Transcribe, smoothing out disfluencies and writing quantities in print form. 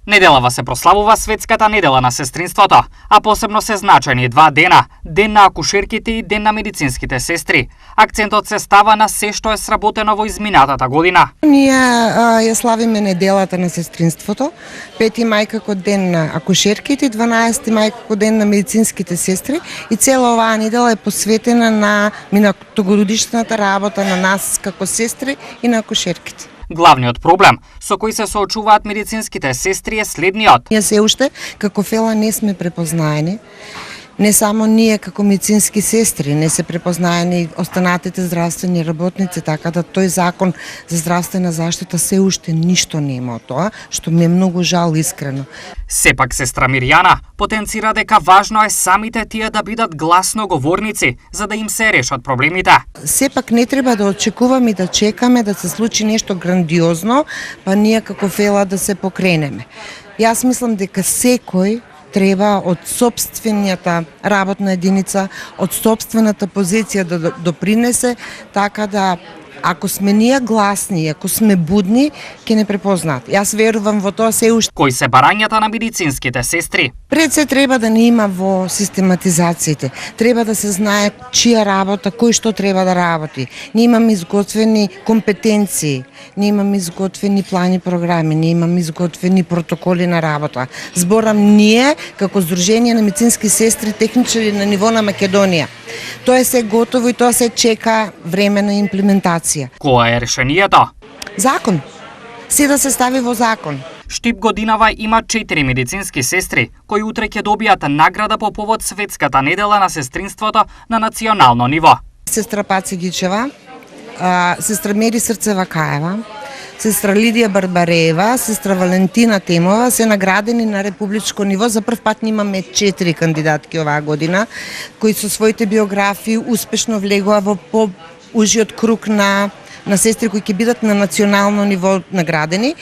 Неделава се прославува светската недела на сестринството, а посебно се значајни два дена: Ден на акушерките и Ден на медицинските сестри. Акцентот се става на се што е сработено во изминатата година. Ние ја славиме неделата на сестринството, 5 мај како Ден на акушерките, 12 мај како Ден на медицинските сестри и цела оваа недела е посветена на минатогодишната работа на нас како сестри и на акушерките. Главниот проблем со кој се соочуваат медицинските сестри е следниот. Ние се уште како фела не сме препознаени. Не само ние како медицински сестри, не се препознаени останатите здравствени работници, така да тој закон за здравствена заштита се уште ништо не има од тоа, што ми е многу жал искрено. Сепак сестра Мирјана потенцира дека важно е самите тие да бидат гласно говорници за да им се решат проблемите. Сепак не треба да очекуваме и да чекаме да се случи нешто грандиозно, па ние како фела да се покренеме. Јас мислам дека секој треба од собствената работна единица, од собствената позиција да допринесе, така да ако сме ние гласни, ако сме будни, ќе не препознаат. Јас верувам во тоа се уште. Кои се барањата на медицинските сестри? Пред се треба да не има во систематизациите. Треба да се знае чија работа, кој што треба да работи. Ние имаме изготвени компетенции, ние имаме изготвени плани програми, ние имаме изготвени протоколи на работа. Зборам ние како Сдружение на медицински сестри техничари на ниво на Македонија. Тоа е се готово и тоа се чека време на имплементација. Која е решението? Закон. Се да се стави во закон. Штип годинава има 4 медицински сестри кои утре ќе добијат награда по повод светската недела на сестринството на национално ниво. Сестра Паци Гичева, сестра Мери Срцева Каева, сестра Лидија Барбарева, сестра Валентина Темова се наградени на републичко ниво. За прв пат имаме 4 кандидатки оваа година кои со своите биографии успешно влегува во по-ужиот круг на сестри кои ќе бидат на национално ниво наградени.